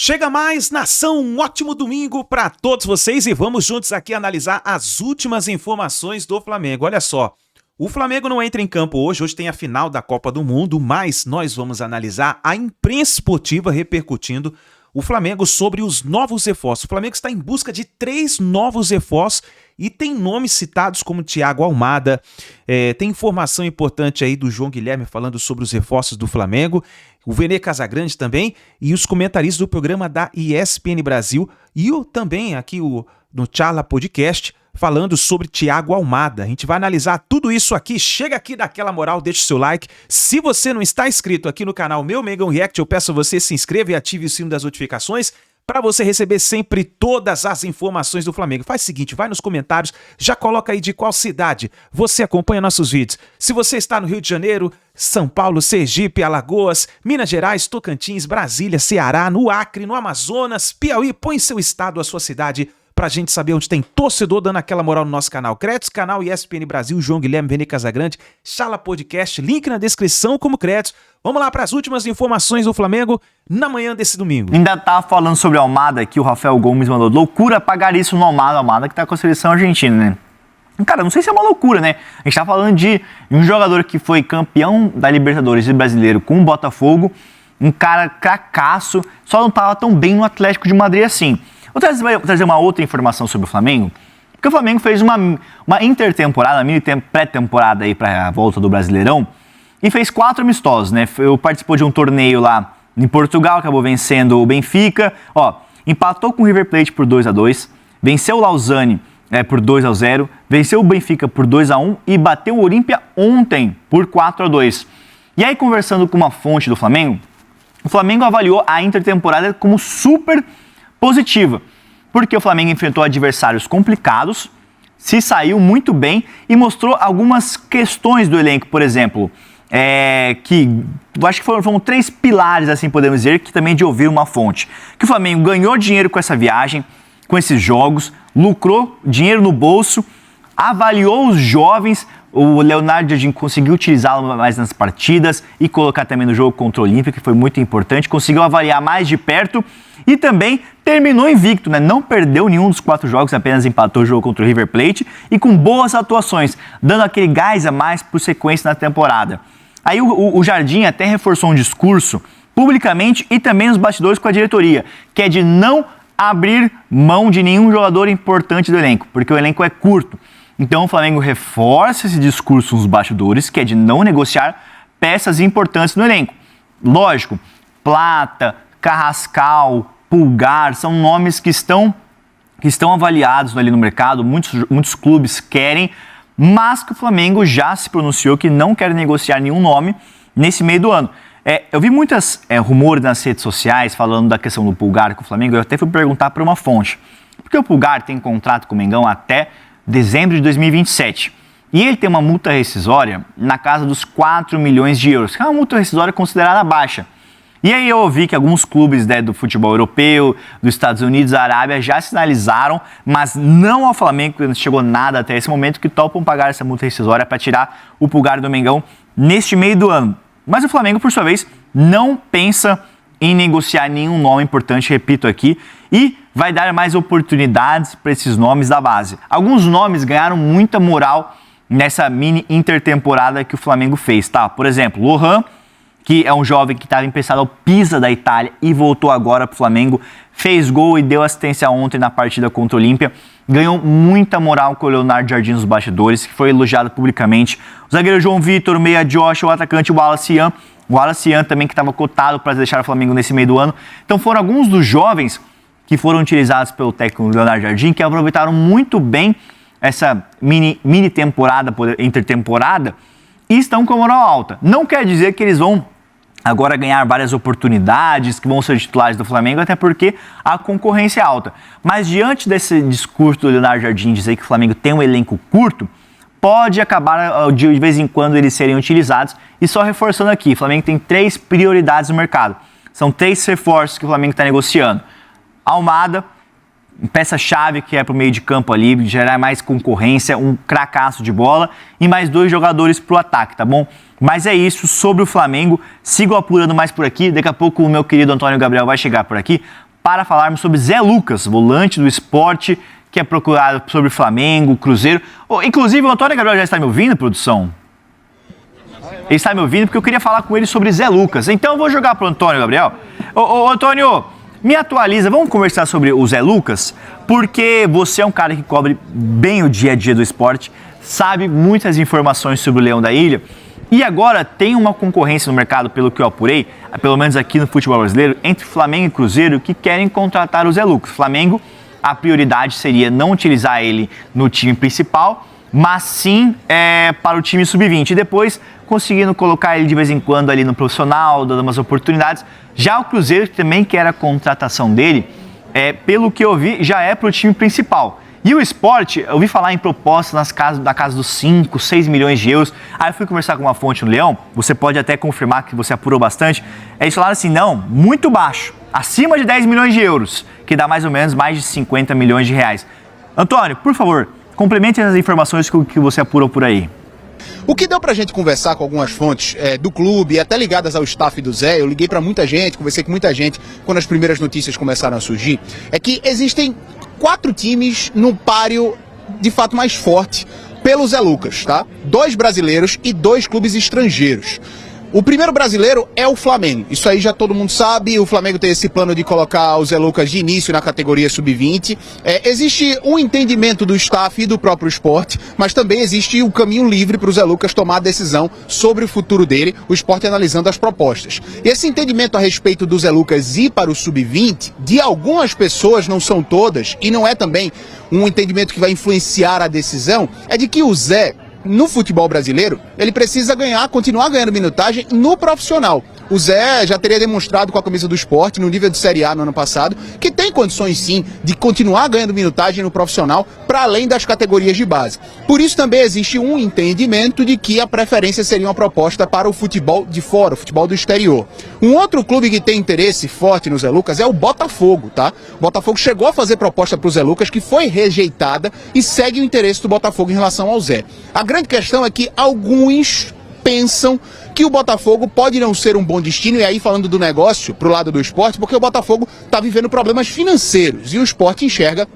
Chega mais, nação, um ótimo domingo para todos vocês e vamos juntos aqui analisar as últimas informações do Flamengo. Olha só, o Flamengo não entra em campo hoje tem a final da Copa do Mundo, mas nós vamos analisar a imprensa esportiva repercutindo o Flamengo sobre os novos reforços. O Flamengo está em busca de 3 novos reforços e tem nomes citados como Thiago Almada, tem informação importante aí do João Guilherme falando sobre os reforços do Flamengo, o Vene Casagrande também e os comentaristas do programa da ESPN Brasil e também aqui no Charla Podcast falando sobre Thiago Almada. A gente vai analisar tudo isso aqui. Chega aqui, dá aquela moral, deixa o seu like. Se você não está inscrito aqui no canal Meu Mengão React, eu peço a você se inscreva e ative o sino das notificações para você receber sempre todas as informações do Flamengo. Faz o seguinte, vai nos comentários, já coloca aí de qual cidade você acompanha nossos vídeos. Se você está no Rio de Janeiro, São Paulo, Sergipe, Alagoas, Minas Gerais, Tocantins, Brasília, Ceará, no Acre, no Amazonas, Piauí, põe seu estado, a sua cidade, pra gente saber onde tem torcedor dando aquela moral no nosso canal. Créditos, canal ESPN Brasil, João Guilherme, Vene Casagrande, Charla Podcast, link na descrição como créditos. Vamos lá para as últimas informações do Flamengo na manhã desse domingo. Ainda tá falando sobre o Almada aqui, o Rafael Gomes mandou loucura pagar isso no Almada que tá com a seleção argentina, né? Cara, não sei se é uma loucura, né? A gente tá falando de um jogador que foi campeão da Libertadores e brasileiro com o Botafogo, um cara cracaço, só não tava tão bem no Atlético de Madrid assim. Vou trazer uma outra informação sobre o Flamengo, porque o Flamengo fez uma intertemporada, uma mini pré-temporada aí para a volta do Brasileirão, e fez 4 amistosos, né? Participou de um torneio lá em Portugal, acabou vencendo o Benfica, empatou com o River Plate por 2-2, venceu o Lausanne por 2-0, venceu o Benfica por 2-1 e bateu o Olímpia ontem por 4-2. E aí, conversando com uma fonte do Flamengo, o Flamengo avaliou a intertemporada como super positiva, porque o Flamengo enfrentou adversários complicados, se saiu muito bem e mostrou algumas questões do elenco, por exemplo, que eu acho que foram 3 pilares, assim podemos dizer, que também de ouvir uma fonte, que o Flamengo ganhou dinheiro com essa viagem, com esses jogos, lucrou dinheiro no bolso, avaliou os jovens, o Leonardo Jardim conseguiu utilizá-lo mais nas partidas e colocar também no jogo contra o Olímpia, que foi muito importante, conseguiu avaliar mais de perto e também terminou invicto, né? Não perdeu nenhum dos 4 jogos, apenas empatou o jogo contra o River Plate e com boas atuações, dando aquele gás a mais por sequência na temporada. Aí o Jardim até reforçou um discurso publicamente e também nos bastidores com a diretoria, que é de não abrir mão de nenhum jogador importante do elenco, porque o elenco é curto. Então o Flamengo reforça esse discurso nos bastidores, que é de não negociar peças importantes no elenco. Lógico, Plata, Carrascal, Pulgar, são nomes que estão avaliados ali no mercado, muitos clubes querem, mas que o Flamengo já se pronunciou que não quer negociar nenhum nome nesse meio do ano. Eu vi muitos rumores nas redes sociais falando da questão do Pulgar com o Flamengo, eu até fui perguntar para uma fonte, porque o Pulgar tem contrato com o Mengão até dezembro de 2027. E ele tem uma multa rescisória na casa dos 4 milhões de euros, que é uma multa rescisória considerada baixa. E aí eu ouvi que alguns clubes do futebol europeu, dos Estados Unidos, da Arábia, já sinalizaram, mas não ao Flamengo, que não chegou nada até esse momento, que topam pagar essa multa rescisória para tirar o Pulgar do Mengão neste meio do ano. Mas o Flamengo, por sua vez, não pensa em negociar nenhum nome importante, repito aqui, e vai dar mais oportunidades para esses nomes da base. Alguns nomes ganharam muita moral nessa mini intertemporada que o Flamengo fez, tá? Por exemplo, Lohan, que é um jovem que estava emprestado ao Pisa da Itália e voltou agora para o Flamengo, fez gol e deu assistência ontem na partida contra o Olímpia, ganhou muita moral com o Leonardo Jardim nos bastidores, que foi elogiado publicamente. O zagueiro João Vitor, o meia Josh, o atacante Wallace Ian, também que estava cotado para deixar o Flamengo nesse meio do ano. Então foram alguns dos jovens que foram utilizados pelo técnico Leonardo Jardim, que aproveitaram muito bem essa mini temporada, intertemporada, e estão com a moral alta. Não quer dizer que eles vão agora ganhar várias oportunidades, que vão ser titulares do Flamengo, até porque a concorrência é alta. Mas diante desse discurso do Leonardo Jardim dizer que o Flamengo tem um elenco curto, pode acabar de vez em quando eles serem utilizados. E só reforçando aqui, o Flamengo tem 3 prioridades no mercado. São 3 reforços que o Flamengo está negociando. Almada, peça-chave que é para o meio de campo ali, gerar mais concorrência, um cracaço de bola e mais 2 jogadores para o ataque, tá bom? Mas é isso sobre o Flamengo, sigo apurando mais por aqui, daqui a pouco o meu querido Antônio Gabriel vai chegar por aqui para falarmos sobre Zé Lucas, volante do Sport, que é procurado sobre Flamengo, Cruzeiro. Inclusive, o Antônio Gabriel já está me ouvindo, produção? Ele está me ouvindo porque eu queria falar com ele sobre Zé Lucas. Então eu vou jogar para o Antônio Gabriel. Ô, Antônio, me atualiza, vamos conversar sobre o Zé Lucas, porque você é um cara que cobre bem o dia a dia do esporte, sabe muitas informações sobre o Leão da Ilha, e agora tem uma concorrência no mercado, pelo que eu apurei, pelo menos aqui no futebol brasileiro, entre Flamengo e Cruzeiro, que querem contratar o Zé Lucas. Flamengo, a prioridade seria não utilizar ele no time principal, mas sim para o time sub-20, e depois conseguindo colocar ele de vez em quando ali no profissional, dando umas oportunidades. Já o Cruzeiro, que também quer a contratação dele, pelo que eu vi, já é para o time principal. E o Sport, eu ouvi falar em propostas da casa dos 5, 6 milhões de euros. Aí eu fui conversar com uma fonte no Leão, você pode até confirmar que você apurou bastante. Eles falaram assim, não, muito baixo, acima de 10 milhões de euros, que dá mais ou menos mais de 50 milhões de reais. Antônio, por favor, complemente as informações que você apurou por aí. O que deu pra gente conversar com algumas fontes do clube, até ligadas ao staff do Zé, eu liguei pra muita gente, conversei com muita gente quando as primeiras notícias começaram a surgir, é que existem 4 times no páreo de fato mais forte pelo Zé Lucas, tá? 2 brasileiros e 2 clubes estrangeiros. O primeiro brasileiro é o Flamengo, isso aí já todo mundo sabe, o Flamengo tem esse plano de colocar o Zé Lucas de início na categoria sub-20. Existe um entendimento do staff e do próprio Sport, mas também existe o caminho livre para o Zé Lucas tomar a decisão sobre o futuro dele, o Sport analisando as propostas. E esse entendimento a respeito do Zé Lucas ir para o sub-20, de algumas pessoas, não são todas, e não é também um entendimento que vai influenciar a decisão, é de que o Zé, no futebol brasileiro, ele precisa continuar ganhando minutagem no profissional. O Zé já teria demonstrado com a camisa do Sport, no nível de Série A no ano passado, que tem condições sim de continuar ganhando minutagem no profissional, para além das categorias de base. Por isso também existe um entendimento de que a preferência seria uma proposta para o futebol de fora, o futebol do exterior. Um outro clube que tem interesse forte no Zé Lucas é o Botafogo, tá? O Botafogo chegou a fazer proposta para o Zé Lucas, que foi rejeitada, e segue o interesse do Botafogo em relação ao Zé. A grande questão é que alguns pensam que o Botafogo pode não ser um bom destino, e aí falando do negócio pro lado do esporte, porque o Botafogo está vivendo problemas financeiros e o esporte enxerga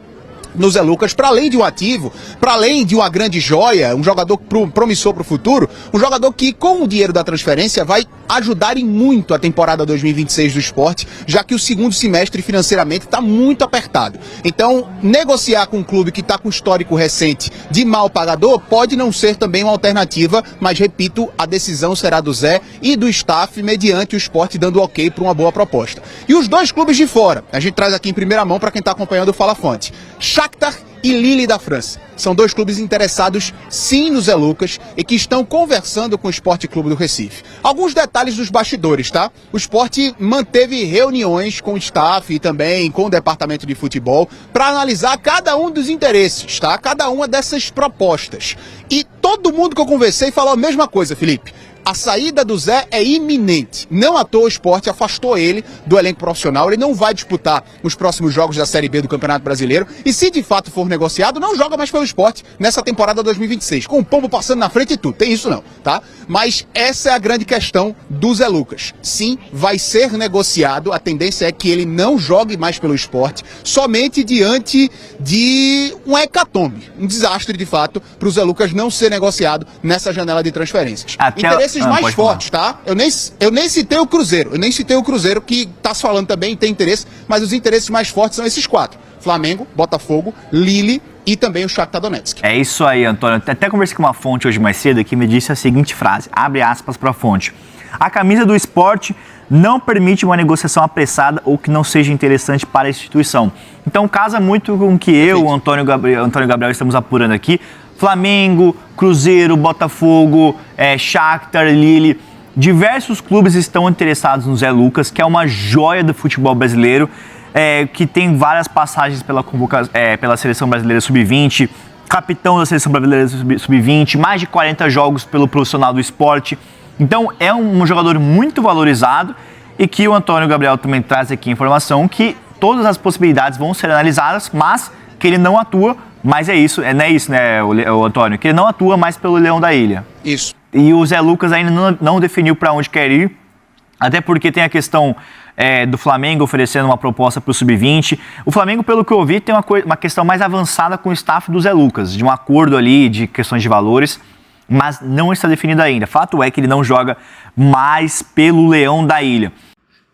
no Zé Lucas, para além de um ativo, para além de uma grande joia, um jogador promissor para o futuro, um jogador que com o dinheiro da transferência vai ajudar em muito a temporada 2026 do esporte, já que o segundo semestre financeiramente está muito apertado. Então, negociar com um clube que está com histórico recente de mal pagador pode não ser também uma alternativa, mas repito, a decisão será do Zé e do staff, mediante o esporte dando ok para uma boa proposta. E os 2 clubes de fora, a gente traz aqui em primeira mão para quem está acompanhando o Fala Fonte. Shakhtar e Lille da França. São 2 clubes interessados sim no Zé Lucas e que estão conversando com o Sport Clube do Recife. Alguns detalhes dos bastidores, tá? O Sport manteve reuniões com o staff e também com o departamento de futebol para analisar cada um dos interesses, tá? Cada uma dessas propostas. E todo mundo que eu conversei falou a mesma coisa, Felipe. A saída do Zé é iminente. Não à toa o Sport afastou ele do elenco profissional. Ele não vai disputar os próximos jogos da Série B do Campeonato Brasileiro. E se de fato for negociado, não joga mais pelo Sport nessa temporada 2026. Com o pombo passando na frente e tudo. Tem isso não, tá? Mas essa é a grande questão do Zé Lucas. Sim, vai ser negociado. A tendência é que ele não jogue mais pelo Sport, somente diante de um hecatombe, um desastre de fato, para o Zé Lucas não ser negociado nessa janela de transferências. Interesses mais fortes, tá? Eu nem citei o Cruzeiro. Eu nem citei o Cruzeiro, que tá se falando também, tem interesse, mas os interesses mais fortes são esses 4. Flamengo, Botafogo, Lille e também o Shakhtar Donetsk. É isso aí, Antônio. Até conversei com uma fonte hoje mais cedo que me disse a seguinte frase, abre aspas para a fonte. A camisa do esporte não permite uma negociação apressada ou que não seja interessante para a instituição. Então casa muito com o que eu, o Antônio Gabriel, estamos apurando aqui. Flamengo, Cruzeiro, Botafogo, Shakhtar, Lille, diversos clubes estão interessados no Zé Lucas, que é uma joia do futebol brasileiro, que tem várias passagens pela Seleção Brasileira Sub-20, capitão da Seleção Brasileira Sub-20, mais de 40 jogos pelo profissional do esporte. Então é um jogador muito valorizado e que o Antônio Gabriel também traz aqui a informação que todas as possibilidades vão ser analisadas, mas que ele não atua. Mas é isso, não é isso, né, o Antônio? Que ele não atua mais pelo Leão da Ilha. Isso. E o Zé Lucas ainda não definiu para onde quer ir, até porque tem a questão do Flamengo oferecendo uma proposta para o Sub-20. O Flamengo, pelo que eu ouvi, tem uma questão mais avançada com o staff do Zé Lucas, de um acordo ali de questões de valores, mas não está definido ainda. Fato é que ele não joga mais pelo Leão da Ilha.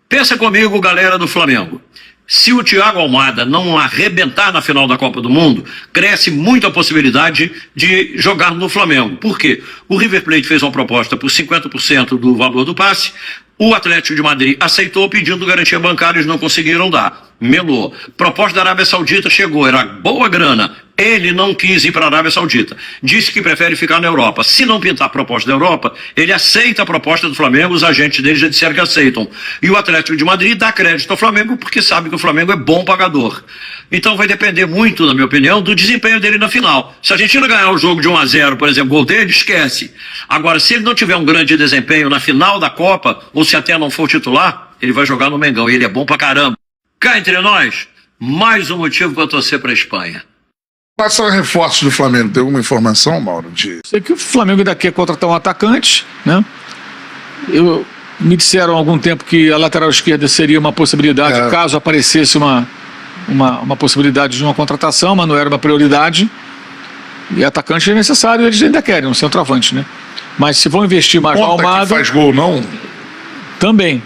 Pensa comigo, galera do Flamengo. Se o Thiago Almada não arrebentar na final da Copa do Mundo, cresce muito a possibilidade de jogar no Flamengo. Por quê? O River Plate fez uma proposta por 50% do valor do passe, o Atlético de Madrid aceitou pedindo garantia bancária, eles não conseguiram dar. Melou. Proposta da Arábia Saudita chegou, era boa grana. Ele não quis ir para a Arábia Saudita. Disse que prefere ficar na Europa. Se não pintar a proposta da Europa, ele aceita a proposta do Flamengo, os agentes dele já disseram que aceitam. E o Atlético de Madrid dá crédito ao Flamengo porque sabe que o Flamengo é bom pagador. Então vai depender muito, na minha opinião, do desempenho dele na final. Se a Argentina ganhar o jogo de 1-0, por exemplo, gol dele, esquece. Agora, se ele não tiver um grande desempenho na final da Copa, ou se até não for titular, ele vai jogar no Mengão. E ele é bom pra caramba. Cá entre nós, mais um motivo para torcer para a Espanha. Passa reforços do Flamengo. Tem alguma informação, Mauro? Sei que o Flamengo ainda quer contratar um atacante, né? Me disseram há algum tempo que a lateral esquerda seria uma possibilidade, caso aparecesse uma possibilidade de uma contratação, mas não era uma prioridade. E atacante é necessário, eles ainda querem um centroavante, né? Mas se vão investir mais no Almada... que faz gol, não? Também.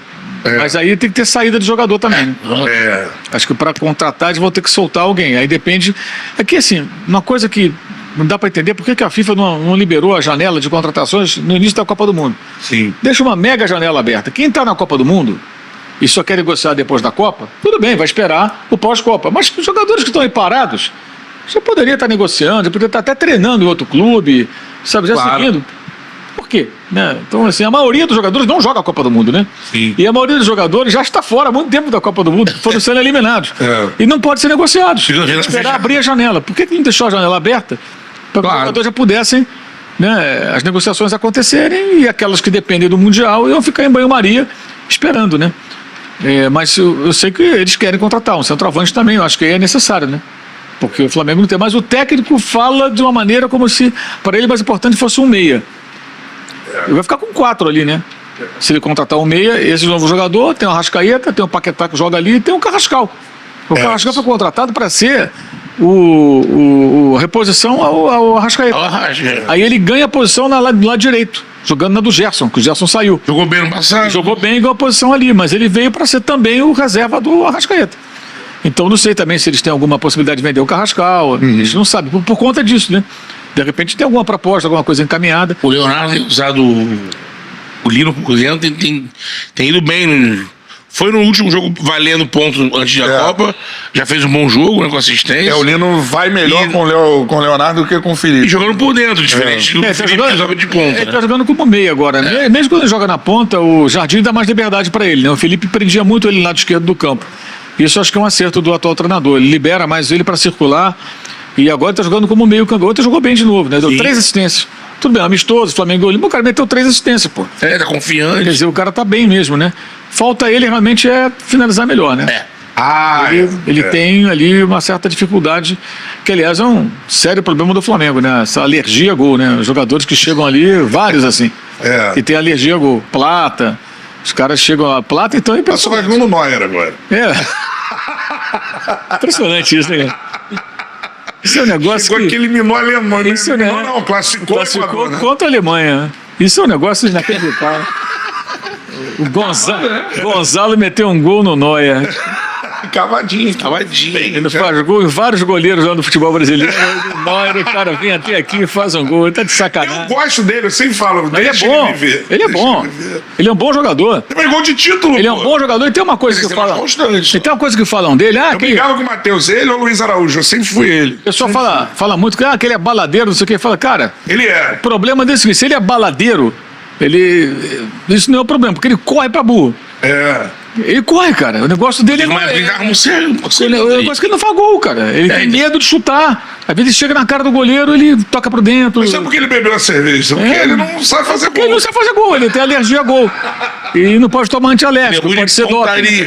Mas aí tem que ter saída de jogador também, né? Acho que para contratar eles vão ter que soltar alguém. Aí depende... É que assim, uma coisa que não dá para entender, por que a FIFA não liberou a janela de contratações no início da Copa do Mundo? Sim. Deixa uma mega janela aberta. Quem está na Copa do Mundo e só quer negociar depois da Copa, tudo bem, vai esperar o pós-Copa. Mas os jogadores que estão aí parados, já poderia estar negociando, já poderia estar até treinando em outro clube, sabe, já seguindo. Por quê? Né? Então, assim, a maioria dos jogadores não joga a Copa do Mundo, né? Sim. E a maioria dos jogadores já está fora há muito tempo da Copa do Mundo, foram sendo eliminados. E não pode ser negociados. Esperar abrir a janela. Por que não deixou a janela aberta? Para que os jogadores já pudessem, né, as negociações acontecerem e aquelas que dependem do Mundial iam ficar em banho-maria esperando, né? Mas eu sei que eles querem contratar um centroavante também, eu acho que é necessário, né? Porque o Flamengo não tem. Mas o técnico fala de uma maneira como se para ele mais importante fosse um meia. Ele vai ficar com 4 ali, né? Se ele contratar um meia, esse novo jogador, tem o Arrascaeta, tem o Paquetá que joga ali e tem o Carrascal. O Carrascal foi contratado para ser a reposição ao Arrascaeta. Aí ele ganha a posição do lado direito, jogando na do Gerson, que o Gerson saiu. Jogou bem no passado. Jogou bem e ganhou a posição ali, mas ele veio para ser também o reserva do Arrascaeta. Então não sei também se eles têm alguma possibilidade de vender o Carrascal, eles não sabem, por conta disso, né? De repente tem alguma proposta, alguma coisa encaminhada. O Leonardo tem usado o Lino com o Cruzeiro, tem ido bem. Foi no último jogo valendo pontos antes da Copa, já fez um bom jogo, né, com assistência. O Lino vai melhor com o Leonardo do que com o Felipe. E jogando por dentro, diferente do Felipe que joga de ponta. Ele tá jogando como meia agora, né? Mesmo quando ele joga na ponta, o Jardim dá mais liberdade para ele, né? O Felipe prendia muito ele no lado esquerdo do campo. Isso acho que é um acerto do atual treinador. Ele libera mais ele para circular. E agora ele tá jogando como meio campo. Ontem jogou bem de novo, né? Deu 3 assistências. Tudo bem, amistoso, Flamengo Olímpico, o cara meteu 3 assistências, pô. Tá confiante. Quer dizer, o cara tá bem mesmo, né? Falta ele realmente finalizar melhor, né? Ele tem ali uma certa dificuldade, que aliás é um sério problema do Flamengo, né? Essa alergia a gol, né? Os jogadores que chegam ali, vários assim, que tem alergia a gol. Plata, os caras chegam a Plata, então... Passou mais gol no Neuer agora. Impressionante isso, né? Isso é um negócio que eliminou a Alemanha. Isso não, classificou né? Contra a Alemanha. Isso é um negócio inacreditável. O Gonzalo meteu um gol no Neuer. Cavadinho. Ele faz gol em vários goleiros lá no futebol brasileiro. O Neuer, o cara vem até aqui e faz um gol. Ele tá de sacanagem. Eu gosto dele, eu sempre falo. Ele é bom. Ele é bom. Ele é um bom jogador. Ele gol de título. Ele é um bom jogador. E tem uma coisa que falam. E tem uma coisa que falam dele. Eu brigava com o Matheus, ele ou o Luiz Araújo. Eu sempre fui ele. O pessoal fala muito que ele é baladeiro, não sei o que. Fala, cara. Ele é. O problema desse é que se ele é baladeiro, isso não é o problema, porque ele corre pra burro. Ele corre, cara. O negócio dele é brigar com você. O negócio é que ele não faz gol, cara. Ele tem medo de chutar. Às vezes ele chega na cara do goleiro, ele toca pro dentro. Mas sabe por que ele bebeu a cerveja? Porque ele não sabe fazer gol. Ele não sabe fazer gol, ele tem alergia a gol. E não pode tomar antialérgico, pode ser doping.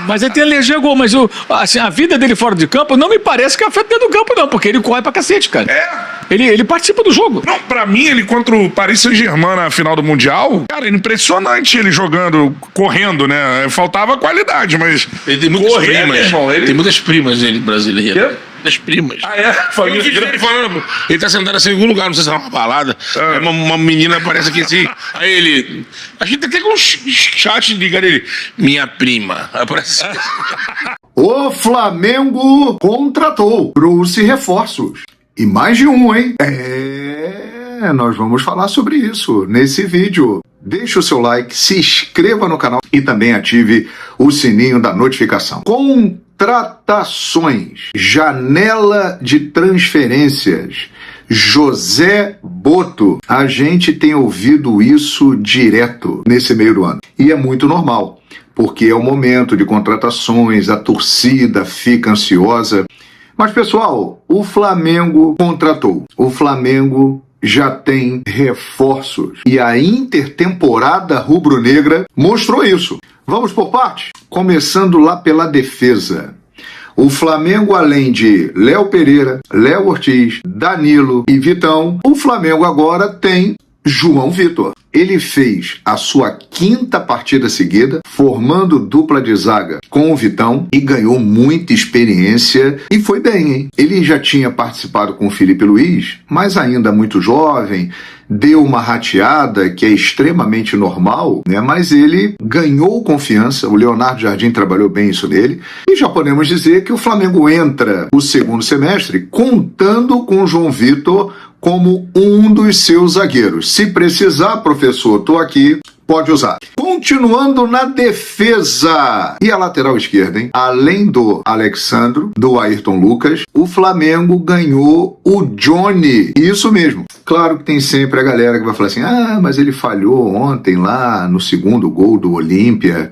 Mas ele tem alergia a gol. Mas assim, a vida dele fora de campo não me parece que afeta dentro do campo, não, porque ele corre pra cacete, cara. Ele participa do jogo. Não, pra mim, ele contra o Paris Saint-Germain na final do Mundial, cara, impressionante ele jogando, correndo, né? Faltava qualidade, mas... Ele tem muitas primas. Tem muitas primas ele brasileiro. Das primas. Ah, é? Família falando, ele tá sentado assim em algum lugar, não sei se é uma balada. Aí uma menina aparece aqui assim. Aí ele. A gente até com um chat ligado ele. Minha prima. Aparece assim. O Flamengo contratou, trouxe reforços. E mais de um, hein? Nós vamos falar sobre isso nesse vídeo. Deixe o seu like, se inscreva no canal e também ative o sininho da notificação. Contratações, janela de transferências, José Boto. A gente tem ouvido isso direto nesse meio do ano. E é muito normal, porque é o momento de contratações, a torcida fica ansiosa. Mas, pessoal, o Flamengo contratou. O Flamengo já tem reforços. E a intertemporada rubro-negra mostrou isso. Vamos por parte? Começando lá pela defesa. O Flamengo, além de Léo Pereira, Léo Ortiz, Danilo e Vitão, o Flamengo agora tem João Vitor. Ele fez a sua 5ª partida seguida, formando dupla de zaga com o Vitão e ganhou muita experiência e foi bem, hein? Ele já tinha participado com o Felipe Luiz, mas ainda muito jovem, deu uma rateada que é extremamente normal, né? Mas ele ganhou confiança, o Leonardo Jardim trabalhou bem isso nele, e já podemos dizer que o Flamengo entra o segundo semestre contando com o João Vitor como um dos seus zagueiros. Se precisar, professor, estou aqui, pode usar. Continuando na defesa. E a lateral esquerda, hein? Além do Alexandro, do Ayrton Lucas, o Flamengo ganhou o Johnny. Isso mesmo. Claro que tem sempre a galera que vai falar assim, mas ele falhou ontem lá no segundo gol do Olímpia.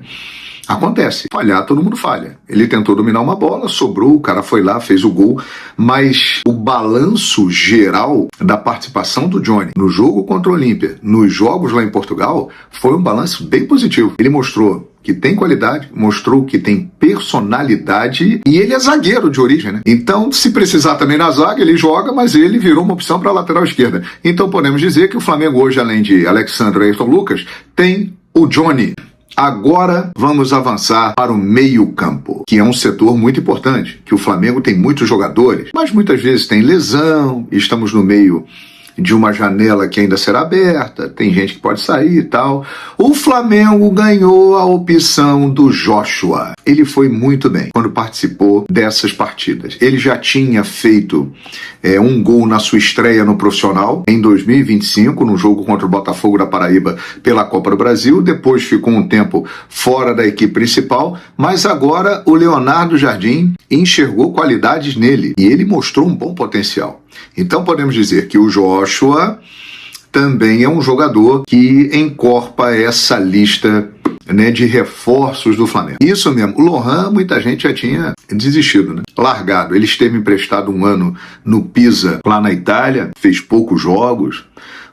Acontece. Falhar, todo mundo falha. Ele tentou dominar uma bola, sobrou, o cara foi lá, fez o gol, mas o balanço geral da participação do Johnny no jogo contra o Olímpia, nos jogos lá em Portugal, foi um balanço bem positivo. Ele mostrou que tem qualidade, mostrou que tem personalidade e ele é zagueiro de origem, né? Então, se precisar também na zaga, ele joga, mas ele virou uma opção para a lateral esquerda. Então, podemos dizer que o Flamengo hoje, além de Alexandre e Ayrton Lucas, tem o Johnny. Agora vamos avançar para o meio-campo, que é um setor muito importante, que o Flamengo tem muitos jogadores, mas muitas vezes tem lesão, estamos no meio de uma janela que ainda será aberta, tem gente que pode sair e tal. O Flamengo ganhou a opção do Joshua. Ele foi muito bem quando participou dessas partidas. Ele já tinha feito um gol na sua estreia no profissional em 2025, no jogo contra o Botafogo da Paraíba pela Copa do Brasil. Depois ficou um tempo fora da equipe principal, mas agora o Leonardo Jardim enxergou qualidades nele e ele mostrou um bom potencial. Então podemos dizer que o Joshua também é um jogador que encorpa essa lista, né, de reforços do Flamengo. Isso mesmo, o Lohan muita gente já tinha desistido, né? Largado. Ele esteve emprestado um ano no Pisa, lá na Itália, fez poucos jogos.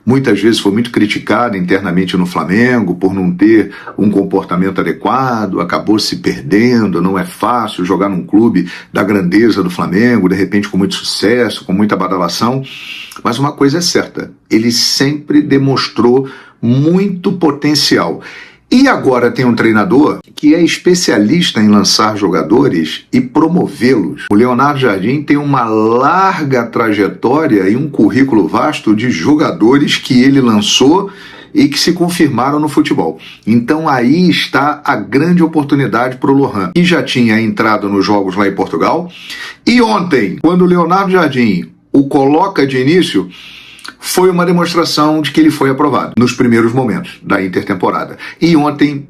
Muitas vezes foi muito criticado internamente no Flamengo por não ter um comportamento adequado, acabou se perdendo, não é fácil jogar num clube da grandeza do Flamengo, de repente com muito sucesso, com muita badalação, mas uma coisa é certa, ele sempre demonstrou muito potencial. E agora tem um treinador que é especialista em lançar jogadores e promovê-los. O Leonardo Jardim tem uma larga trajetória e um currículo vasto de jogadores que ele lançou e que se confirmaram no futebol. Então aí está a grande oportunidade para o Lohan, que já tinha entrado nos jogos lá em Portugal. E ontem, quando o Leonardo Jardim o coloca de início, foi uma demonstração de que ele foi aprovado nos primeiros momentos da intertemporada. E ontem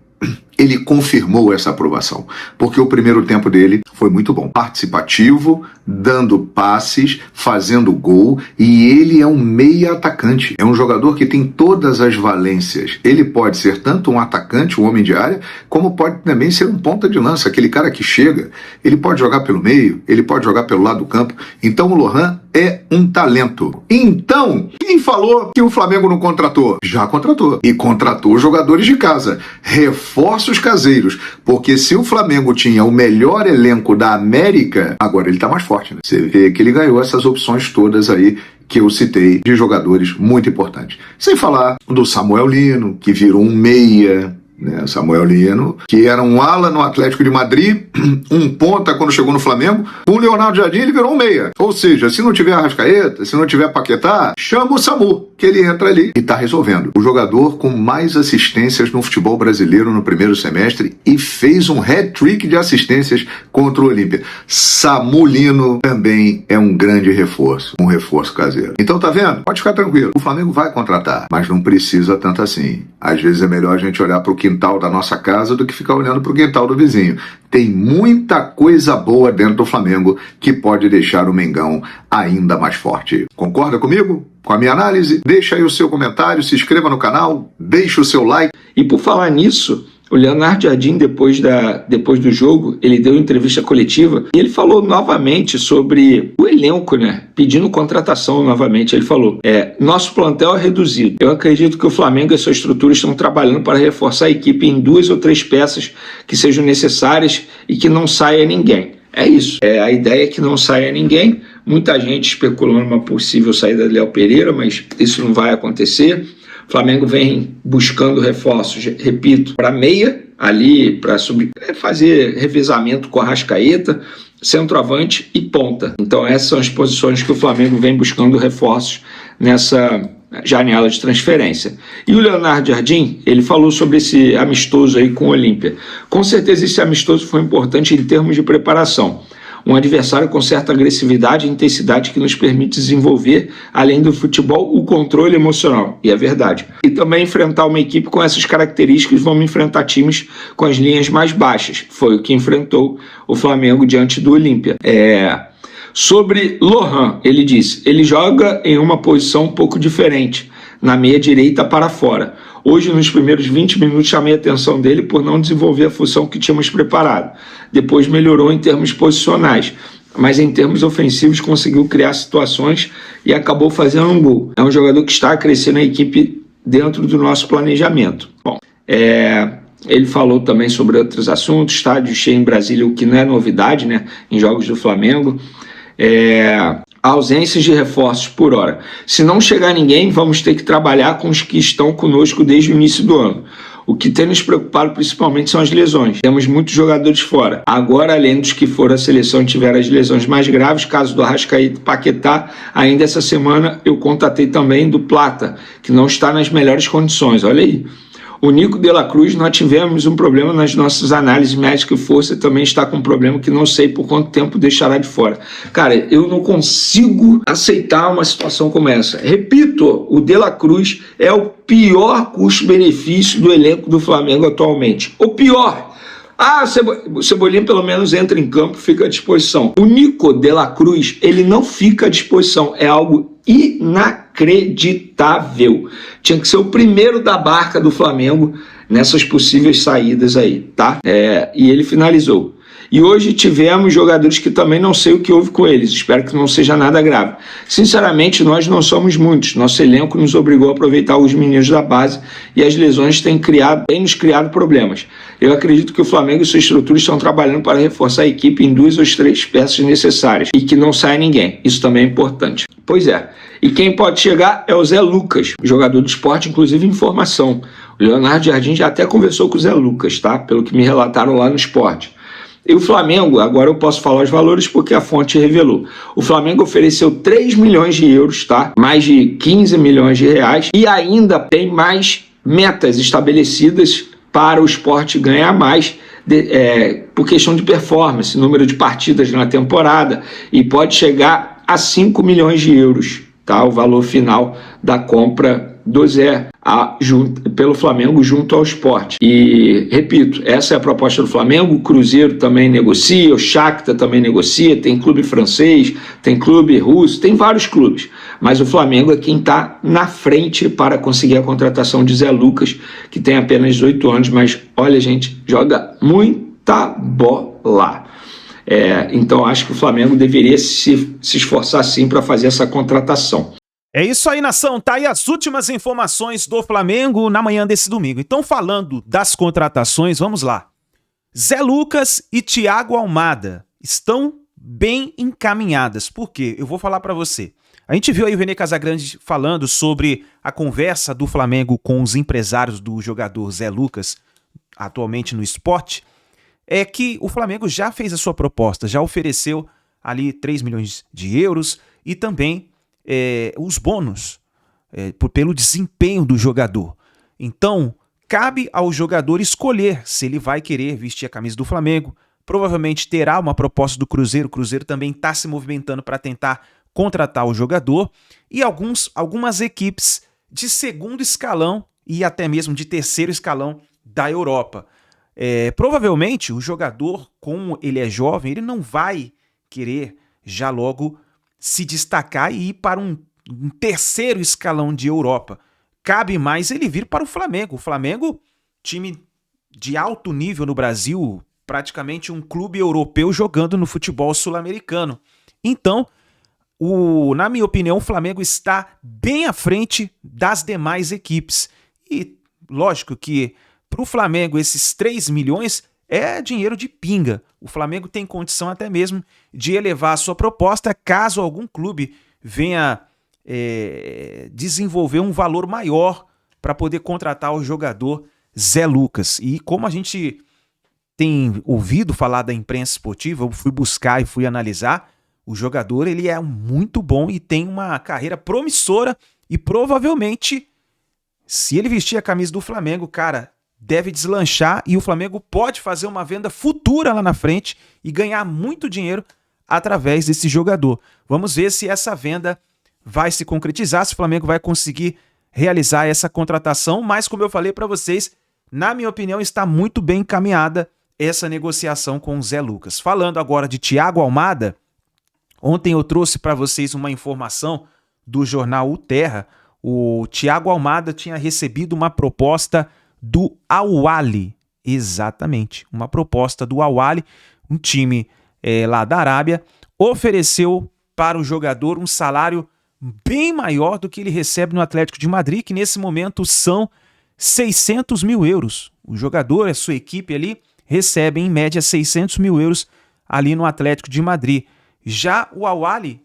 ele confirmou essa aprovação, porque o primeiro tempo dele foi muito bom. Participativo, dando passes, fazendo gol, e ele é um meia atacante. É um jogador que tem todas as valências. Ele pode ser tanto um atacante, um homem de área, como pode também ser um ponta de lança, aquele cara que chega. Ele pode jogar pelo meio, ele pode jogar pelo lado do campo. Então o Lohan é um talento. Então, quem falou que o Flamengo não contratou? Já contratou. E contratou jogadores de casa. Reforços reforços caseiros, porque se o Flamengo tinha o melhor elenco da América, agora ele tá mais forte, né? Você vê que ele ganhou essas opções todas aí que eu citei de jogadores muito importantes. Sem falar do Samuel Lino, que virou um meia, né? Samuel Lino, que era um ala no Atlético de Madrid, um ponta quando chegou no Flamengo. Com o Leonardo Jardim ele virou um meia. Ou seja, se não tiver Arrascaeta, se não tiver Paquetá, chama o Samu, que ele entra ali e tá resolvendo. O jogador com mais assistências no futebol brasileiro no primeiro semestre e fez um hat-trick de assistências contra o Olímpia. Samu Lino também é um grande reforço, um reforço caseiro. Então tá vendo? Pode ficar tranquilo. O Flamengo vai contratar, mas não precisa tanto assim. Às vezes é melhor a gente olhar pro quintal da nossa casa do que ficar olhando pro quintal do vizinho. Tem muita coisa boa dentro do Flamengo que pode deixar o Mengão ainda mais forte. Concorda comigo? Com a minha análise? Deixa aí o seu comentário, se inscreva no canal, deixa o seu like. E por falar nisso, o Leonardo Jardim, depois do jogo, ele deu entrevista coletiva e ele falou novamente sobre o elenco, né? Pedindo contratação novamente. Ele falou, nosso plantel é reduzido. Eu acredito que o Flamengo e a sua estrutura estão trabalhando para reforçar a equipe em 2 ou 3 peças que sejam necessárias e que não saia ninguém. É isso. A ideia é que não saia ninguém. Muita gente especulando uma possível saída de Léo Pereira, mas isso não vai acontecer. O Flamengo vem buscando reforços, repito, para meia, ali para fazer revezamento com a Arrascaeta, centroavante e ponta. Então essas são as posições que o Flamengo vem buscando reforços nessa janela de transferência. E o Leonardo Jardim, ele falou sobre esse amistoso aí com o Olímpia. Com certeza esse amistoso foi importante em termos de preparação. Um adversário com certa agressividade e intensidade que nos permite desenvolver, além do futebol, o controle emocional. E é verdade. E também enfrentar uma equipe com essas características, vamos enfrentar times com as linhas mais baixas. Foi o que enfrentou o Flamengo diante do Olímpia. Sobre Lohan, ele disse, ele joga em uma posição um pouco diferente, na meia direita para fora. Hoje, nos primeiros 20 minutos, chamei a atenção dele por não desenvolver a função que tínhamos preparado. Depois melhorou em termos posicionais, mas em termos ofensivos conseguiu criar situações e acabou fazendo um gol. É um jogador que está a crescer na equipe dentro do nosso planejamento. Bom, ele falou também sobre outros assuntos, estádio cheio em Brasília, o que não é novidade, né, em jogos do Flamengo. Ausências de reforços por hora. Se não chegar ninguém, vamos ter que trabalhar com os que estão conosco desde o início do ano. O que tem nos preocupado principalmente são as lesões. Temos muitos jogadores fora. Agora, além dos que foram à seleção e tiveram as lesões mais graves, caso do Arrascaeta e Paquetá, ainda essa semana eu contatei também do Plata, que não está nas melhores condições. Olha aí. O Nico de la Cruz, nós tivemos um problema nas nossas análises médicas e força, também está com um problema que não sei por quanto tempo deixará de fora. Cara, eu não consigo aceitar uma situação como essa. Repito, o de la Cruz é o pior custo-benefício do elenco do Flamengo atualmente. O pior. O Cebolinha pelo menos entra em campo e fica à disposição. O Nico de la Cruz, ele não fica à disposição. É algo inacreditável. Tinha que ser o primeiro da barca do Flamengo nessas possíveis saídas aí, tá? E ele finalizou. E hoje tivemos jogadores que também não sei o que houve com eles. Espero que não seja nada grave. Sinceramente, nós não somos muitos. Nosso elenco nos obrigou a aproveitar os meninos da base e as lesões têm nos criado problemas. Eu acredito que o Flamengo e sua estrutura estão trabalhando para reforçar a equipe em 2 ou 3 peças necessárias e que não saia ninguém. Isso também é importante. Pois é. E quem pode chegar é o Zé Lucas, jogador do Sport, inclusive em formação. O Leonardo Jardim já até conversou com o Zé Lucas, tá? Pelo que me relataram lá no Sport. E o Flamengo, agora eu posso falar os valores porque a fonte revelou. O Flamengo ofereceu 3 milhões de euros, tá? Mais de 15 milhões de reais. E ainda tem mais metas estabelecidas para o Sport ganhar mais por questão de performance, número de partidas na temporada. E pode chegar a 5 milhões de euros, tá? O valor final da compra do Zé pelo Flamengo junto ao Sport. E, repito, essa é a proposta do Flamengo. O Cruzeiro também negocia, o Shakhtar também negocia, tem clube francês, tem clube russo, tem vários clubes. Mas o Flamengo é quem está na frente para conseguir a contratação de Zé Lucas, que tem apenas 18 anos, mas, olha, gente, joga muita bola. Então, acho que o Flamengo deveria se esforçar sim para fazer essa contratação. É isso aí, nação. Tá aí as últimas informações do Flamengo na manhã desse domingo. Então, falando das contratações, vamos lá. Zé Lucas e Thiago Almada estão bem encaminhadas. Por quê? Eu vou falar pra você. A gente viu aí o Vene Casagrande falando sobre a conversa do Flamengo com os empresários do jogador Zé Lucas, atualmente no Sport, é que o Flamengo já fez a sua proposta, já ofereceu ali 3 milhões de euros e também os bônus pelo desempenho do jogador. Então, cabe ao jogador escolher se ele vai querer vestir a camisa do Flamengo. Provavelmente terá uma proposta do Cruzeiro. O Cruzeiro também está se movimentando para tentar contratar o jogador. E algumas equipes de segundo escalão e até mesmo de terceiro escalão da Europa. Provavelmente o jogador, como ele é jovem, ele não vai querer já logo se destacar e ir para um terceiro escalão de Europa. Cabe mais ele vir para o Flamengo. O Flamengo, time de alto nível no Brasil, praticamente um clube europeu jogando no futebol sul-americano. Então, na minha opinião, o Flamengo está bem à frente das demais equipes. E lógico que para o Flamengo esses 3 milhões é dinheiro de pinga. O Flamengo tem condição até mesmo de elevar a sua proposta caso algum clube venha desenvolver um valor maior para poder contratar o jogador Zé Lucas. E como a gente tem ouvido falar da imprensa esportiva, eu fui buscar e fui analisar, o jogador ele é muito bom e tem uma carreira promissora e provavelmente, se ele vestir a camisa do Flamengo, cara, deve deslanchar e o Flamengo pode fazer uma venda futura lá na frente e ganhar muito dinheiro através desse jogador. Vamos ver se essa venda vai se concretizar, se o Flamengo vai conseguir realizar essa contratação, mas como eu falei para vocês, na minha opinião está muito bem encaminhada essa negociação com o Zé Lucas. Falando agora de Thiago Almada, ontem eu trouxe para vocês uma informação do jornal O Terra. O Thiago Almada tinha recebido uma proposta do Al-Ahly, exatamente, uma proposta do Al-Ahly, um time lá da Arábia, ofereceu para o jogador um salário bem maior do que ele recebe no Atlético de Madrid, que nesse momento são 600 mil euros. O jogador, a sua equipe ali, recebe em média 600 mil euros ali no Atlético de Madrid. Já o Al-Ahly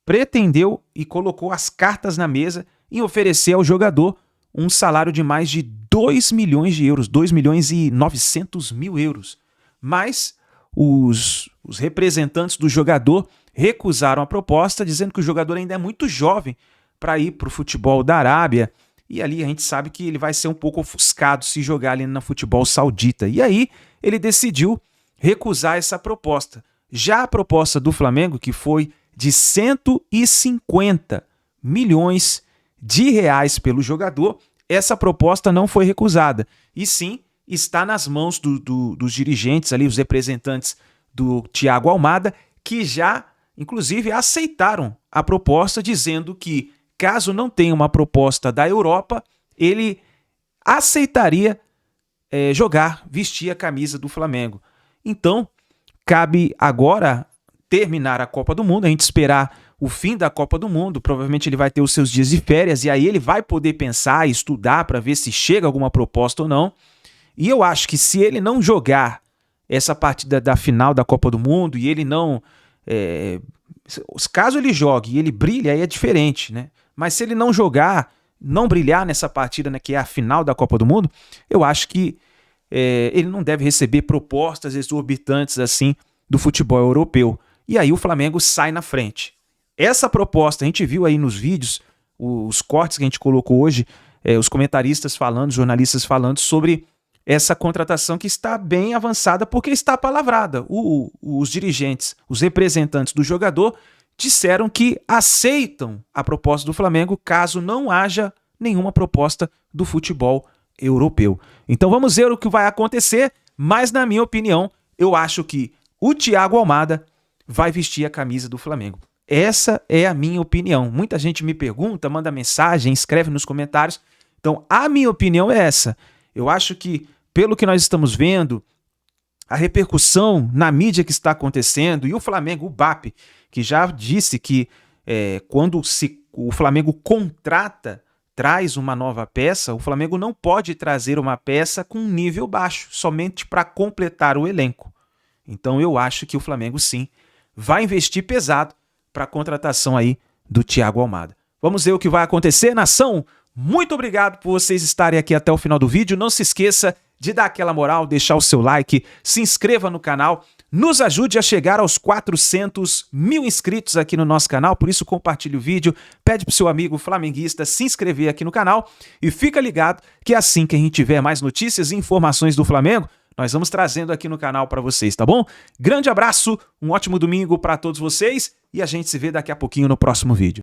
pretendeu e colocou as cartas na mesa em oferecer ao jogador um salário de mais de 2 milhões de euros, 2 milhões e 900 mil euros. Mas os representantes do jogador recusaram a proposta, dizendo que o jogador ainda é muito jovem para ir para o futebol da Arábia. E ali a gente sabe que ele vai ser um pouco ofuscado se jogar ali no futebol saudita. E aí ele decidiu recusar essa proposta. Já a proposta do Flamengo, que foi de 150 milhões de reais pelo jogador, essa proposta não foi recusada. E sim, está nas mãos dos dirigentes ali, os representantes do Thiago Almada, que já, inclusive, aceitaram a proposta, dizendo que, caso não tenha uma proposta da Europa, ele aceitaria vestir a camisa do Flamengo. Então, cabe agora terminar a Copa do Mundo, a gente esperar o fim da Copa do Mundo, provavelmente ele vai ter os seus dias de férias e aí ele vai poder pensar e estudar para ver se chega alguma proposta ou não. E eu acho que se ele não jogar essa partida da final da Copa do Mundo e ele não... caso ele jogue e ele brilhe, aí é diferente, né? Mas se ele não jogar, não brilhar nessa partida, né, que é a final da Copa do Mundo, eu acho que ele não deve receber propostas exorbitantes assim do futebol europeu. E aí o Flamengo sai na frente. Essa proposta, a gente viu aí nos vídeos, os cortes que a gente colocou hoje, os comentaristas falando, jornalistas falando sobre essa contratação que está bem avançada porque está palavrada. Os dirigentes, os representantes do jogador disseram que aceitam a proposta do Flamengo caso não haja nenhuma proposta do futebol europeu. Então vamos ver o que vai acontecer, mas na minha opinião, eu acho que o Thiago Almada vai vestir a camisa do Flamengo. Essa é a minha opinião. Muita gente me pergunta, manda mensagem, escreve nos comentários. Então, a minha opinião é essa. Eu acho que, pelo que nós estamos vendo, a repercussão na mídia que está acontecendo, e o Flamengo, o BAP, que já disse que quando o Flamengo contrata, traz uma nova peça, o Flamengo não pode trazer uma peça com nível baixo, somente para completar o elenco. Então eu acho que o Flamengo sim vai investir pesado para a contratação aí do Thiago Almada. Vamos ver o que vai acontecer, nação? Muito obrigado por vocês estarem aqui até o final do vídeo. Não se esqueça de dar aquela moral, deixar o seu like, se inscreva no canal, nos ajude a chegar aos 400.000 inscritos aqui no nosso canal, por isso compartilhe o vídeo, pede pro seu amigo flamenguista se inscrever aqui no canal e fica ligado que assim que a gente tiver mais notícias e informações do Flamengo, nós vamos trazendo aqui no canal para vocês, tá bom? Grande abraço, um ótimo domingo para todos vocês e a gente se vê daqui a pouquinho no próximo vídeo.